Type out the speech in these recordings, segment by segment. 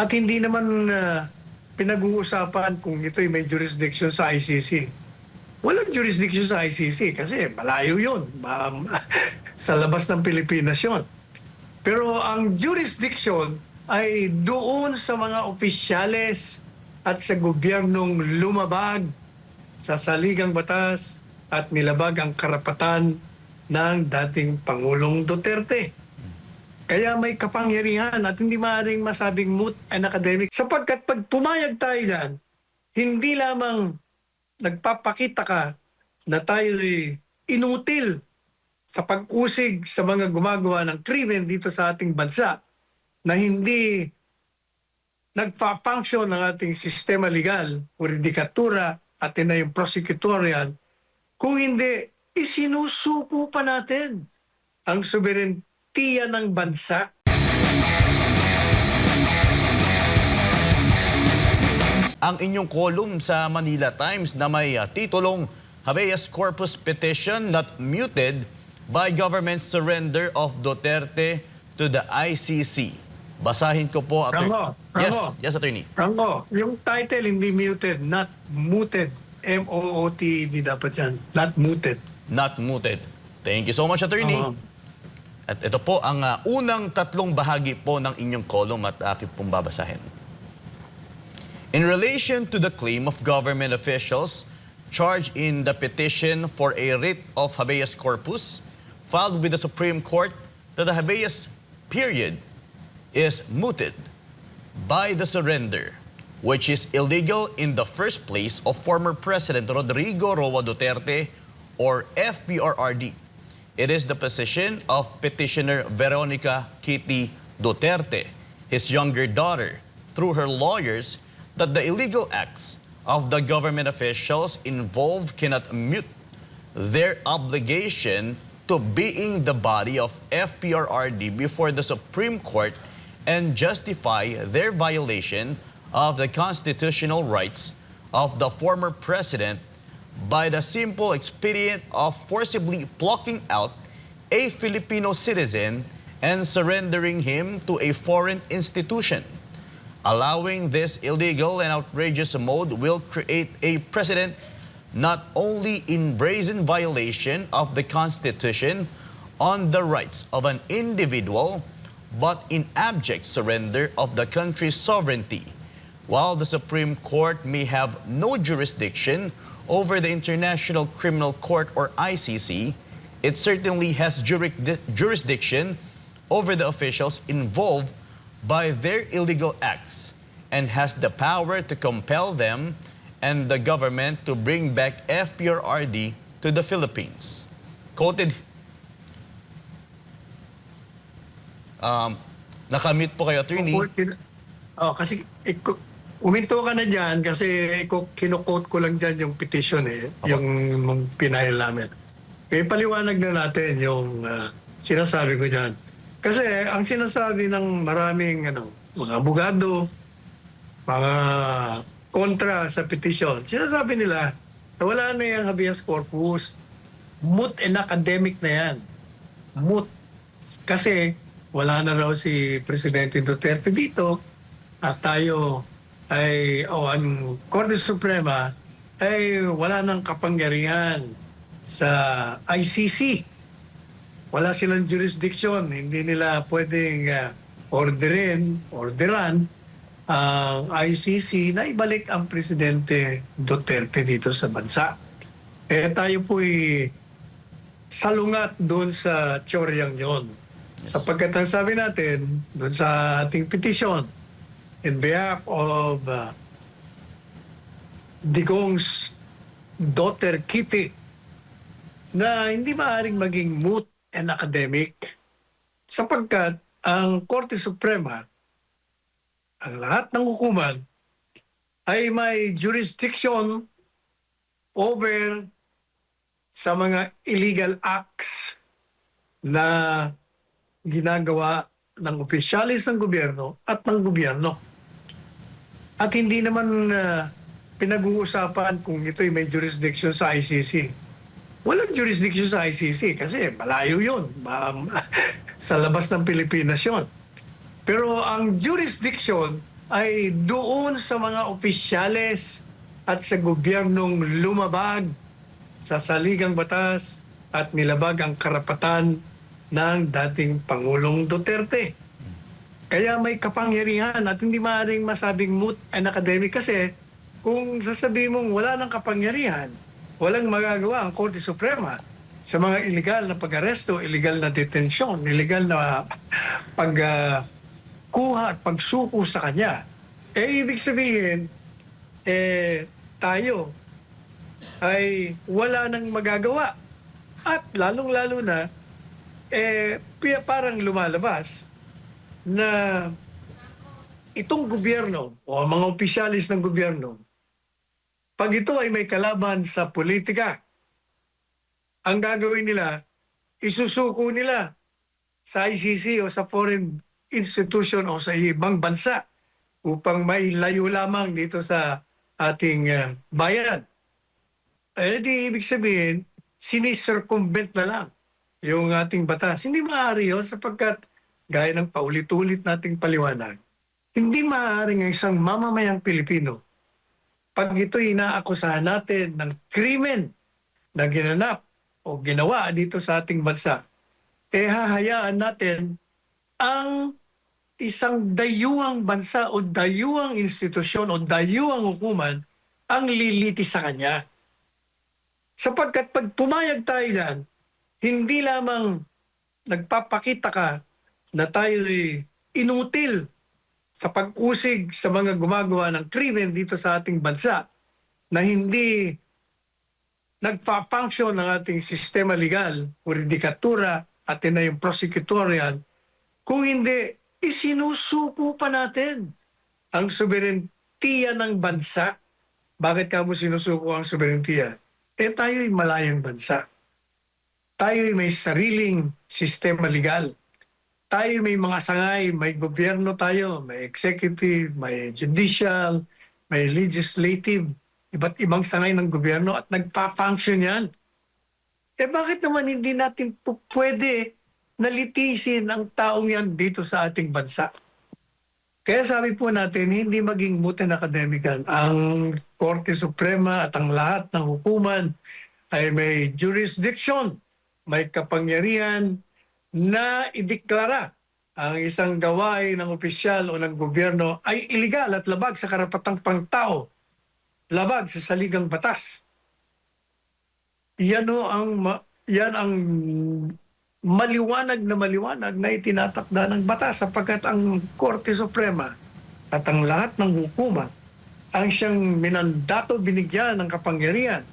At hindi naman pinag-uusapan kung ito'y may jurisdiction sa ICC. Walang jurisdiction sa ICC kasi malayo yun. Sa labas ng Pilipinas yun. Pero ang jurisdiction ay doon sa mga opisyales at sa gobyernong lumabag sa saligang batas at nilabag ang karapatan ng dating Pangulong Duterte. Kaya may kapangyarihan at hindi maaaring masabing moot and academic. Sapagkat pag pumayag tayo dyan, hindi lamang nagpapakita ka na tayo'y inutil sa pag-usig sa mga gumagawa ng krimen dito sa ating bansa na hindi nagpa-function ng ating sistema legal, juridikatura at na yung prosecutorial, kung hindi, isinusuko pa natin ang soberentiya ng bansa. Ang inyong column sa Manila Times na may titulong Habeas Corpus Petition Not Muted by Government Surrender of Duterte to the ICC. Basahin ko po. Franco, Yes, Attorney. Franco, yung title hindi muted, not mooted. M-O-O-T-E-D dapat yan. Not mooted. Not muted. Thank you so much, Attorney. At ito po ang unang tatlong bahagi po ng inyong column at aking pong babasahin. In relation to the claim of government officials charged in the petition for a writ of habeas corpus filed with the Supreme Court that the habeas period is mooted by the surrender, which is illegal in the first place, of former President Rodrigo Roa Duterte, or FPRRD. It is the position of petitioner Veronica Kitty Duterte, his younger daughter, through her lawyers, that the illegal acts of the government officials involved cannot mute their obligation to being the body of FPRRD before the Supreme Court and justify their violation of the constitutional rights of the former president by the simple expedient of forcibly plucking out a Filipino citizen and surrendering him to a foreign institution. Allowing this illegal and outrageous mode will create a precedent not only in brazen violation of the Constitution on the rights of an individual, but in abject surrender of the country's sovereignty. While the Supreme Court may have no jurisdiction over the International Criminal Court or ICC, it certainly has jurisdiction over the officials involved by their illegal acts and has the power to compel them and the government to bring back FPRRD to the Philippines. Quoted. Nakamute po kayo, Attorney. Kasi uminto ka na dyan kasi kinukot ko lang dyan yung petition yung pinahil namin. Kaya paliwanag na natin yung sinasabi ko dyan. Kasi ang sinasabi ng maraming mga abogado, mga kontra sa petition, sinasabi nila na wala na yung habeas corpus, moot and academic na yan. Moot. Kasi wala na raw si Presidente Duterte dito at tayo ay, ang Korte Suprema ay wala nang kapangyarihan sa ICC. Wala silang jurisdiction. Hindi nila pwedeng orderan ang ICC na ibalik ang Presidente Duterte dito sa bansa. Tayo po'y salungat doon sa tsoryang yon. Sapagkat ang sabi natin doon sa ating petition in behalf of Digong's daughter Kitty na hindi maaaring maging moot and academic sapagkat ang Korte Suprema, ang lahat ng hukuman ay may jurisdiction over sa mga illegal acts na ginagawa ng opisyalis ng gobyerno at ng gobyerno. At hindi naman pinag-uusapan kung ito'y may jurisdiction sa ICC. Walang jurisdiction sa ICC kasi malayo yun. Sa labas ng Pilipinas yun. Pero ang jurisdiction ay doon sa mga opisyales at sa gobyernong lumabag sa saligang batas at nilabag ang karapatan ng dating Pangulong Duterte. Kaya may kapangyarihan at hindi maaaring masabing moot and academic kasi kung sasabihin mong wala ng kapangyarihan, walang magagawa ang Korte Suprema sa mga illegal na pag-aresto, illegal na detensyon, illegal na pagkuha at pagsuko sa kanya. Ibig sabihin, tayo ay wala nang magagawa. At lalong-lalo na, parang lumalabas na itong gobyerno o mga opisyalis ng gobyerno, pag ito ay may kalaban sa politika, ang gagawin nila, isusuko nila sa ICC o sa foreign institution o sa ibang bansa upang mailayo lamang dito sa ating bayan. Di ibig sabihin, sinicircumvent na lang yung ating batas. Hindi maaari yun sapagkat gaya ng paulit-ulit nating paliwanag, hindi maaaring ang isang mamamayang Pilipino, pag ito'y inaakusahan natin ng krimen na ginanap o ginawa dito sa ating bansa, hahayaan natin ang isang dayuhang bansa o dayuhang institusyon o dayuhang hukuman ang liliti sa kanya. Sapagkat pag pumayag tayo dyan, hindi lamang nagpapakita ka na tayo'y inutil sa pag-usig sa mga gumagawa ng krimen dito sa ating bansa na hindi nagpa-function ng ating sistema legal, juridikatura at na yung prosecutorial, kung hindi, isinusuko pa natin ang soberentiya ng bansa. Bakit ka mo sinusuko ang soberentiya? Tayo'y malayang bansa. Tayo'y may sariling sistema legal. Tayo may mga sangay, may gobyerno tayo, may executive, may judicial, may legislative, iba't ibang sangay ng gobyerno at nagpa-function yan. Bakit naman hindi natin pwede nalitisin ang taong yan dito sa ating bansa? Kaya sabi po natin, hindi maging moot and academican. Ang Korte Suprema at ang lahat ng hukuman ay may jurisdiction, may kapangyarihan na ideklara ang isang gawain ng opisyal o ng gobyerno ay iligal at labag sa karapatang pangtao, labag sa saligang batas. Yan ang maliwanag na itinatakda ng batas sapagkat ang Korte Suprema at ang lahat ng hukuman ang siyang minandato binigyan ng kapangyarihan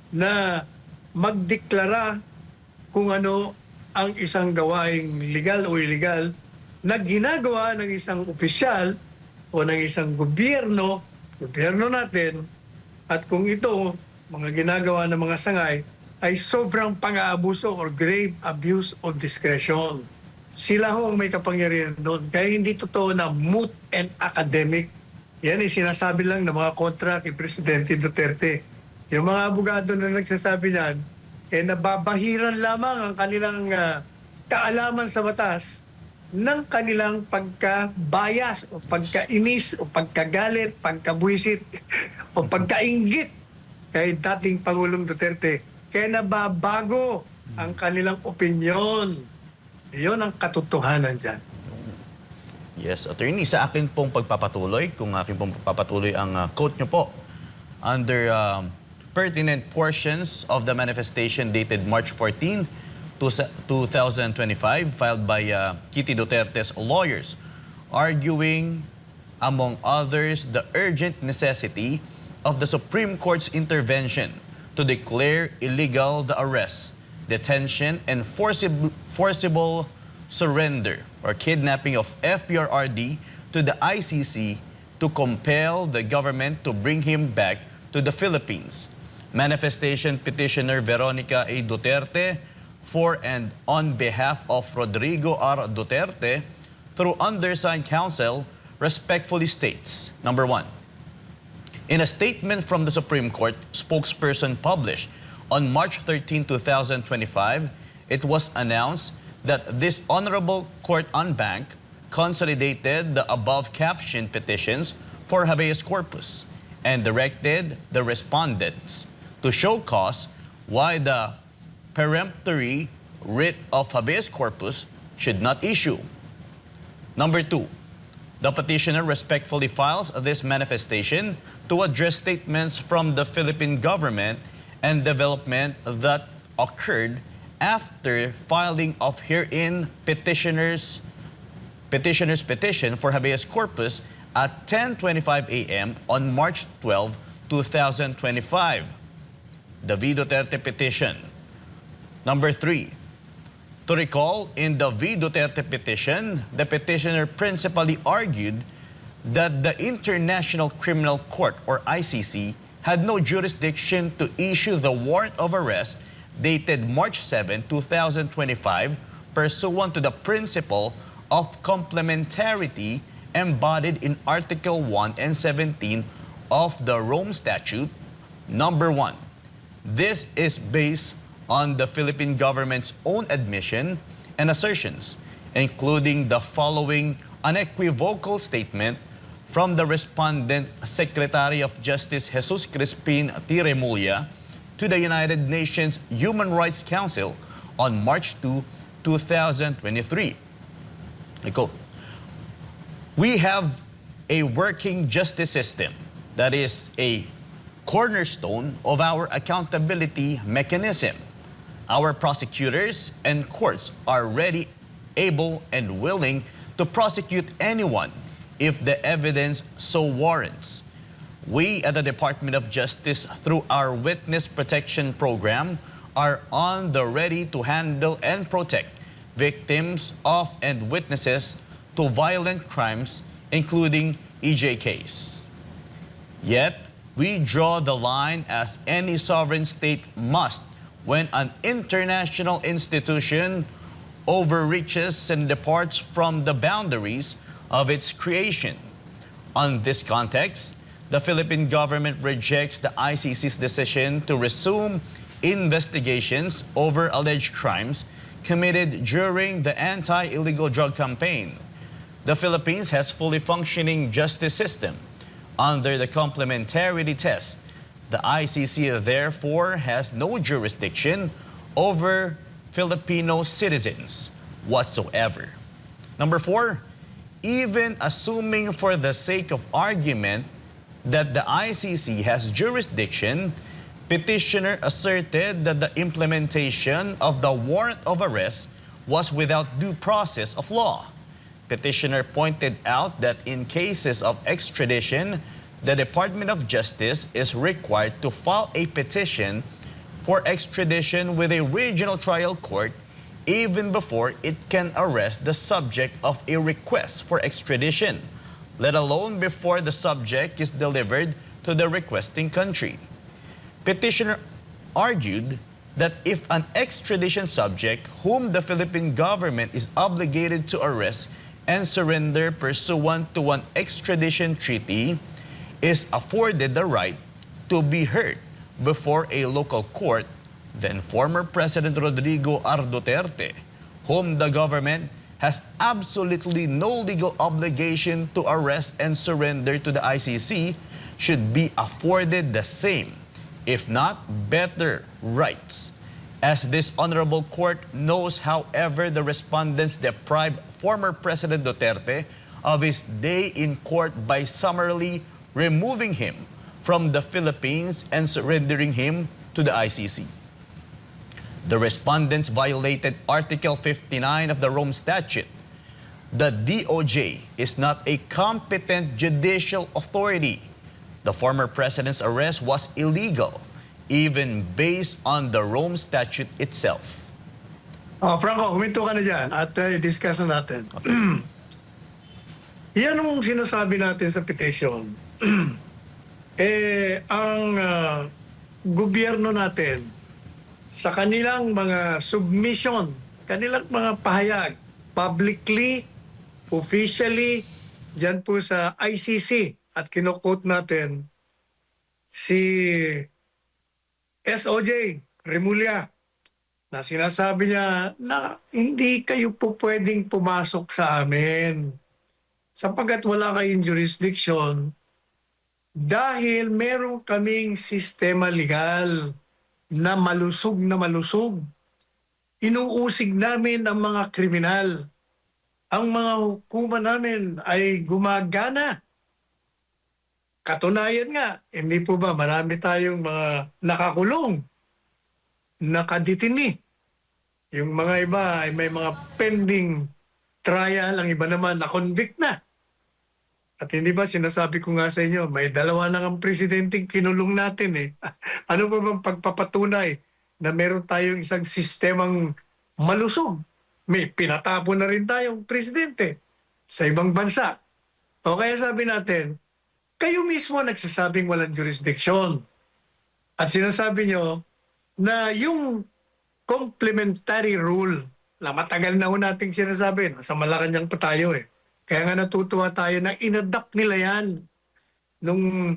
na magdeklara kung ano ang isang gawaing legal o illegal na ginagawa ng isang opisyal o ng isang gobyerno natin, at kung ito, mga ginagawa ng mga sangay, ay sobrang pang-aabuso or grave abuse of discretion. Sila ho ang may kapangyarihan doon. Kaya hindi totoo na moot and academic. Yan ay sinasabi lang ng mga kontra kay Presidente Duterte. Yung mga abogado na nagsasabi niyan, nababahiran lamang ang kanilang kaalaman sa batas ng kanilang pagkabayas o pagkainis o pagkagalit, pagkabuisit o pagkainggit kay dating Pangulong Duterte. Kaya nababago ang kanilang opinyon. Iyon ang katotohanan dyan. Yes, Attorney, sa akin pong pagpapatuloy, kung akin pong pagpapatuloy ang quote nyo po, under pertinent portions of the manifestation dated March 14, 2025, filed by Kitty Duterte's lawyers, arguing, among others, the urgent necessity of the Supreme Court's intervention to declare illegal the arrest, detention, and forcible surrender or kidnapping of FPRRD to the ICC to compel the government to bring him back to the Philippines. Manifestation petitioner Veronica A. Duterte, for and on behalf of Rodrigo R. Duterte, through undersigned counsel, respectfully states, number one, in a statement from the Supreme Court spokesperson published on March 13, 2025, it was announced that this Honorable Court en banc consolidated the above-captioned petitions for habeas corpus and directed the respondents to show cause why the peremptory writ of habeas corpus should not issue. Number 2, the petitioner respectfully files this manifestation to address statements from the Philippine government and development that occurred after filing of herein petitioner's petition for habeas corpus at 10:25 a.m. on March 12, 2025. The V. Duterte petition. Number 3, to recall, in the V. Duterte petition, the petitioner principally argued that the International Criminal Court, or ICC, had no jurisdiction to issue the warrant of arrest dated March 7, 2025, pursuant to the principle of complementarity embodied in Article 1 and 17 of the Rome Statute. Number 1, this is based on the Philippine government's own admission and assertions, including the following unequivocal statement from the respondent Secretary of Justice Jesus Crispin T. Remulla to the United Nations Human Rights Council on March 2, 2023. I quote, "We have a working justice system that is a cornerstone of our accountability mechanism. Our prosecutors and courts are ready, able, and willing to prosecute anyone if the evidence so warrants. We at the Department of Justice, through our Witness Protection Program, are on the ready to handle and protect victims of and witnesses to violent crimes, including EJKs. Yet, we draw the line as any sovereign state must when an international institution overreaches and departs from the boundaries of its creation. On this context, the Philippine government rejects the ICC's decision to resume investigations over alleged crimes committed during the anti-illegal drug campaign. The Philippines has fully functioning justice system under the complementarity test. The ICC therefore has no jurisdiction over Filipino citizens whatsoever. Number 4, even assuming for the sake of argument that the ICC has jurisdiction, petitioner asserted that the implementation of the warrant of arrest was without due process of law. Petitioner pointed out that in cases of extradition, the Department of Justice is required to file a petition for extradition with a regional trial court even before it can arrest the subject of a request for extradition, let alone before the subject is delivered to the requesting country. Petitioner argued that if an extradition subject whom the Philippine government is obligated to arrest and surrender pursuant to an extradition treaty is afforded the right to be heard before a local court, then former President Rodrigo R. Duterte, whom the government has absolutely no legal obligation to arrest and surrender to the ICC, should be afforded the same, if not better, rights. As this honorable court knows, however, the respondents deprived former President Duterte of his day in court by summarily removing him from the Philippines and surrendering him to the ICC. The respondents violated Article 59 of the Rome Statute. The DOJ is not a competent judicial authority. The former president's arrest was illegal, even based on the Rome Statute itself. Franco, huminto ka na dyan at i-discuss na natin. Yan ang sinasabi natin sa petition. Ang gobyerno natin, sa kanilang mga submission, kanilang mga pahayag, publicly, officially, dyan po sa ICC, at kinukot natin si SOJ Remulla, na sinasabi niya na hindi kayo po pwedeng pumasok sa amin. sapagkat wala kayong jurisdiction dahil meron kaming sistema legal na malusog na malusog. Inuusig namin ang mga kriminal. Ang mga hukuman namin ay gumagana. Katunayan nga, hindi po ba marami tayong mga nakakulong, nakaditini. Yung mga iba ay may mga pending trial, ang iba naman na-convict na. At hindi ba sinasabi ko nga sa inyo, may dalawa na ang presidenteng kinulong natin eh. Ano ba bang pagpapatunay na meron tayong isang sistemang malusog? May pinatapon na rin tayong presidente sa ibang bansa. O kaya sabi natin, kayo mismo nagsasabing walang jurisdiction. At sinasabi nyo na yung complementary rule na matagal na ho nating sinasabi, nasa Malacanang pa tayo eh. Kaya nga natutuwa tayo na inadapt nila yan. Nung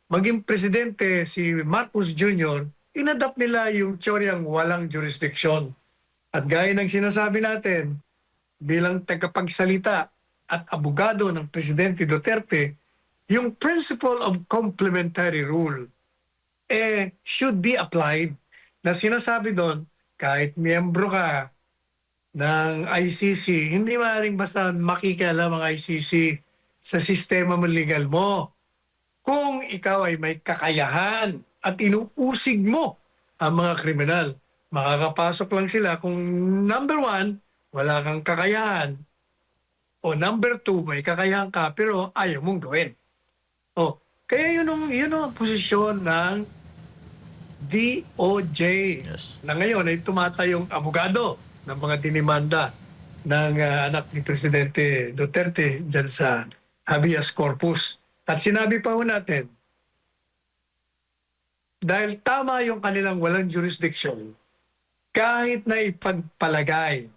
maging presidente si Marcos Jr., inadapt nila yung teoryang walang jurisdiction. At gaya ng sinasabi natin, bilang tagapagsalita at abogado ng Presidente Duterte, yung principle of complementary rule should be applied. Na sinasabi doon, kahit miyembro ka ng ICC, hindi maaaring basta makikialam ang ICC sa sistema legal mo. Kung ikaw ay may kakayahan at inuusig mo ang mga kriminal, makakapasok lang sila kung number one, wala kang kakayahan. O number two, may kakayahan ka pero ayaw mong gawin. O, kaya yun ang posisyon ng DOJ Yes. na ngayon ay tumatayong abogado ng mga dinimanda ng anak ni Presidente Duterte dyan sa habeas corpus. At sinabi pa ho natin, dahil tama yung kanilang walang jurisdiction, kahit na ipagpalagay,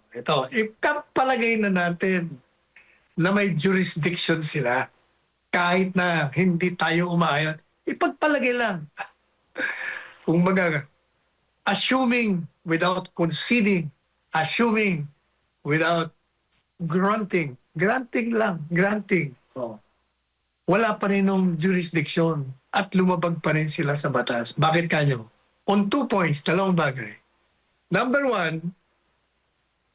ipagpalagay na natin na may jurisdiction sila, kahit na hindi tayo umayon, ipagpalagay lang. Kung baga, assuming without conceding, assuming without granting granting. Oh. Wala pa rin ng jurisdiction at lumabag pa rin sila sa batas. Bakit kanyo? On 2 points, dalawang bagay. Number one,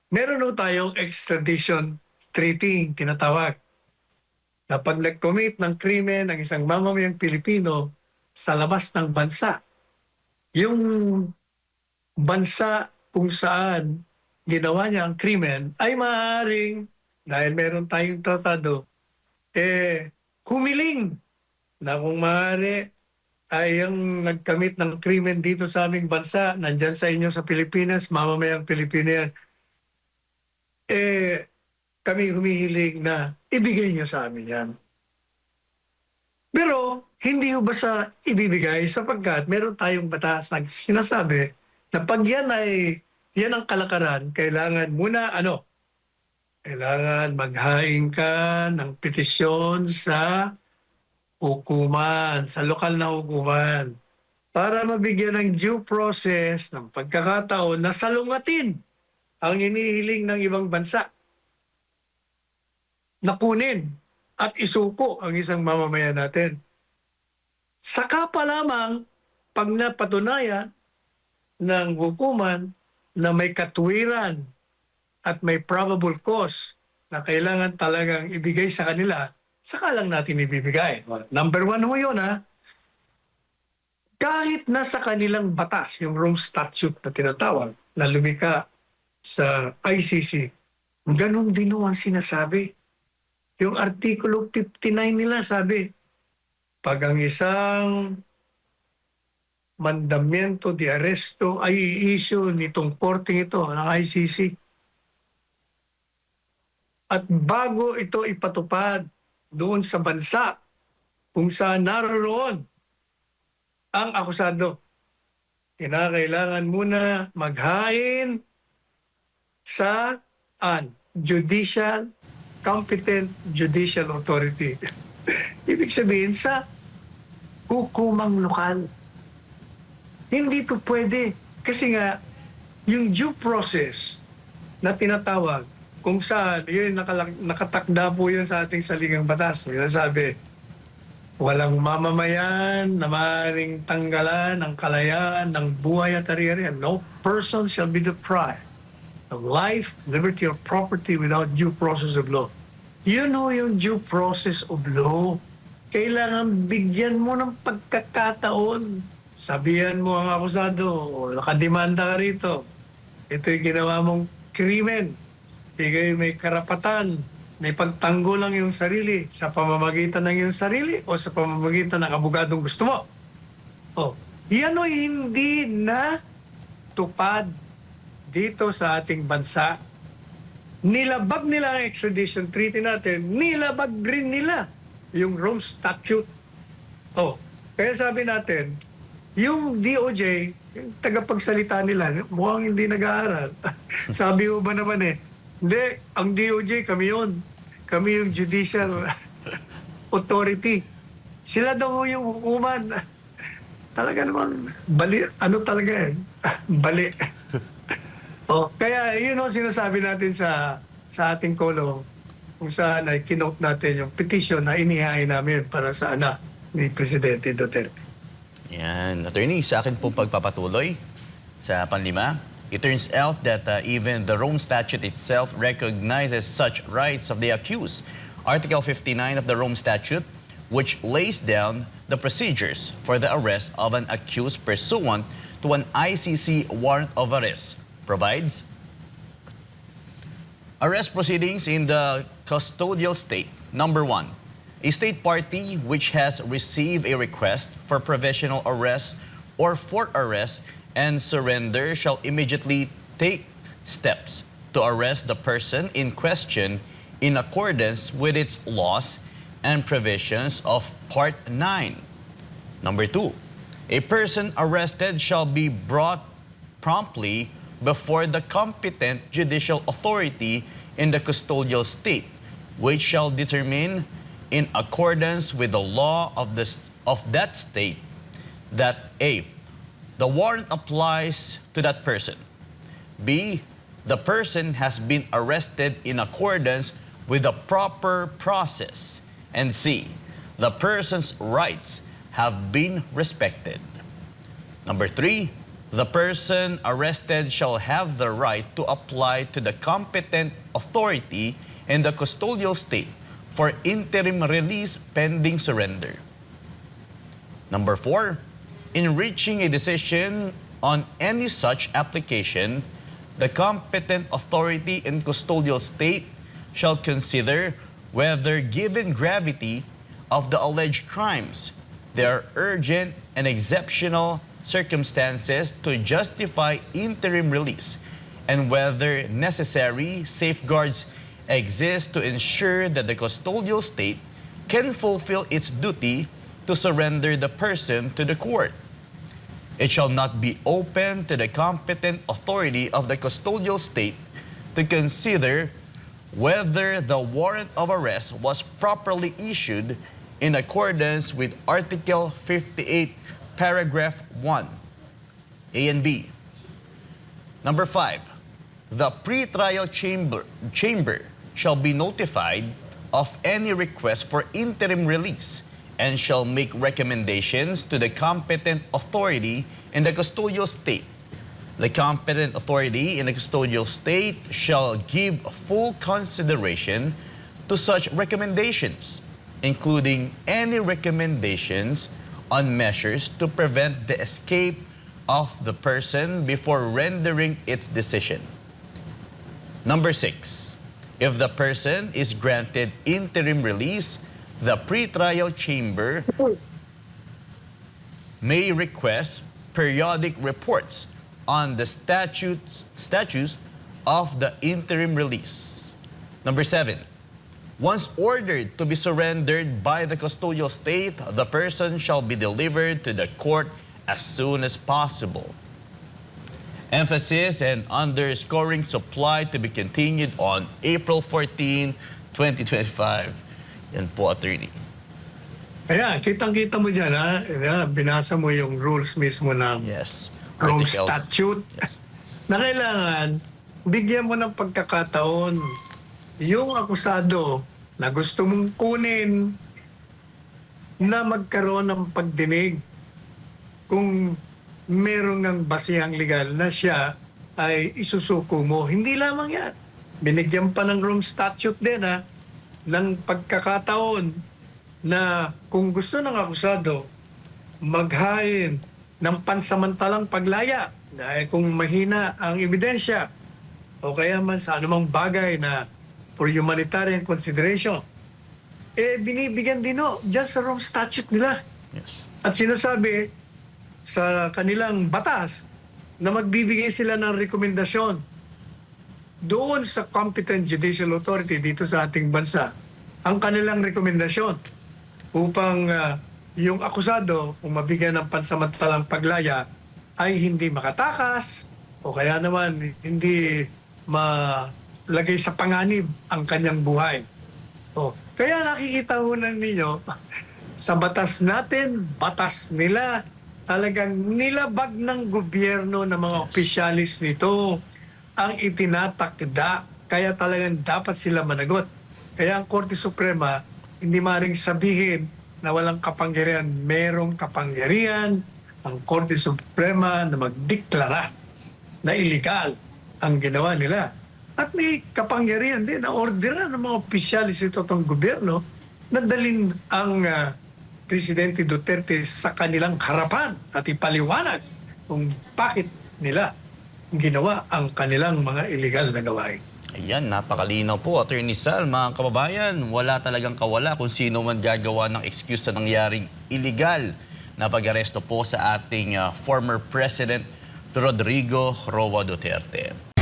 meron ho tayong extradition treaty, tinatawag. Na pag nag-commit ng krimen ng isang mamamayang Pilipino sa labas ng bansa, yung bansa kung saan ginawa niya ang krimen ay maaaring, dahil meron tayong tratado, humiling na kung maaari ay yung nagkamit ng krimen dito sa aming bansa, nandyan sa inyo sa Pilipinas, mamamayang Pilipino yan, kami humihiling na ibigay niyo sa amin yan. Pero hindi ho basta ibibigay sapagkat meron tayong batas na sinasabi na pag yan ang kalakaran, kailangan muna kailangan maghain ka ng petisyon sa hukuman, sa lokal na hukuman para mabigyan ng due process ng pagkakataon na salungatin ang inihiling ng ibang bansa. Nakunin at isuko ang isang mamamayan natin. Saka pa lamang pag napatunayan ng hukuman na may katuwiran at may probable cause na kailangan talagang ibigay sa kanila, saka lang natin ibibigay. Number one ho yun, ha? Kahit nasa kanilang batas, yung Rome Statute na tinatawag, na lumika sa ICC, ganun din ho ang sinasabi. Yung Artikulo 59 nila sabi, pag ang isang mandamiento de arresto ay i-issue nitong korting ito ng ICC. At bago ito ipatupad doon sa bansa kung saan naroon ang akusado, kinakailangan muna maghain sa competent judicial authority. Ibig sabihin sa hukumang lokal. Hindi ito pwede. Kasi nga, yung due process na tinatawag kung saan, yun, nakatakda po yun sa ating saligang batas. Yun ang sabi, walang mamamayan na maaaring tanggalan ng kalayaan ng buhay at ari-arian. No person shall be deprived of life, liberty, or property without due process of law. You know yung due process of law. Kailangan bigyan mo ng pagkakataon. Sabihan mo ang akusado, o nakademanda ka rito. Ito'y ginawa mong krimen. Ika'y may karapatan, may pagtanggol ng iyong sarili sa pamamagitan ng iyong sarili o sa pamamagitan ng abogadong gusto mo. Oh, yan o hindi na tupad dito sa ating bansa. Nilabag nila ang extradition treaty natin, nilabag rin nila yung Rome Statute. Oh, kaya sabi natin, yung DOJ, yung tagapagsalita nila, mukhang hindi nag-aaral. Sabi mo ba naman hindi, ang DOJ, kami yun. Kami yung judicial authority. Sila daw yung hukuman. Talaga naman, bali, ano talaga bali. Kaya yun ang sinasabi natin sa ating kolong kung saan ay kinote natin yung petition na inihain namin para sa anak ni Presidente Duterte. Yan. Attorney, sa akin pong pagpapatuloy sa panlima, it turns out that even the Rome Statute itself recognizes such rights of the accused. Article 59 of the Rome Statute, which lays down the procedures for the arrest of an accused pursuant to an ICC warrant of arrest, provides arrest proceedings in the custodial state. Number 1, a state party which has received a request for provisional arrest or for arrest and surrender shall immediately take steps to arrest the person in question in accordance with its laws and provisions of Part 9. Number 2, a person arrested shall be brought promptly before the competent judicial authority in the custodial state, which shall determine in accordance with the law of that state that A, the warrant applies to that person. B, the person has been arrested in accordance with the proper process. And C, the person's rights have been respected. Number 3, the person arrested shall have the right to apply to the competent authority in the custodial state for interim release pending surrender. Number 4, in reaching a decision on any such application, the competent authority in custodial state shall consider whether, given gravity of the alleged crimes, there are urgent and exceptional circumstances to justify interim release, and whether necessary safeguards exist to ensure that the custodial state can fulfill its duty to surrender the person to the court. It shall not be open to the competent authority of the custodial state to consider whether the warrant of arrest was properly issued in accordance with Article 58, Paragraph 1, A and B. Number 5, the pretrial chamber shall be notified of any request for interim release and shall make recommendations to the competent authority in the custodial state. The competent authority in the custodial state shall give full consideration to such recommendations, including any recommendations on measures to prevent the escape of the person before rendering its decision. Number 6, if the person is granted interim release, the pretrial chamber may request periodic reports on the statutes of the interim release. Number 7, once ordered to be surrendered by the custodial state, the person shall be delivered to the court as soon as possible. Emphasis and underscoring supply to be continued on April 14, 2025. Yan po, attorney. Kaya, kitang-kita mo dyan, binasa mo yung rules mismo ng Yes. Rome Articles. Statute Yes. na kailangan bigyan mo ng pagkakataon yung akusado na gusto mong kunin na magkaroon ng pagdinig kung meron ng basihang legal na siya ay isusuko mo. Hindi lamang yan. Binigyan pa ng Rome Statute din ng pagkakataon na kung gusto ng akusado maghain ng pansamantalang paglaya dahil kung mahina ang ebidensya o kaya man sa anumang bagay na for humanitarian consideration, binibigyan din dyan sa Rome Statute nila. Yes. At sinasabi sa kanilang batas na magbibigay sila ng rekomendasyon doon sa competent judicial authority dito sa ating bansa. Ang kanilang rekomendasyon upang yung akusado kung mabigyan ng pansamantalang paglaya ay hindi makatakas o kaya naman hindi malagay sa panganib ang kanyang buhay. Kaya nakikita ho ninyo sa batas natin, batas nila, talagang nilabag ng gobyerno ng mga opisyalis nito ang itinatakda. Kaya talagang dapat sila managot. Kaya ang Korte Suprema, hindi maaaring sabihin na walang kapangyarihan. Merong kapangyarihan ang Korte Suprema na magdeklara na illegal ang ginawa nila. At may kapangyarihan din na orderan ng mga opisyalis ito itong gobyerno na dalhin ang Presidente Duterte sa kanilang harapan at ipaliwanag kung bakit nila ginawa ang kanilang mga illegal na gawain. Ayan, napakalinaw po, Attorney Sal. Mga kababayan, wala talagang kawala kung sino man gagawa ng excuse sa nangyaring illegal na pag-aresto po sa ating former President Rodrigo Roa Duterte.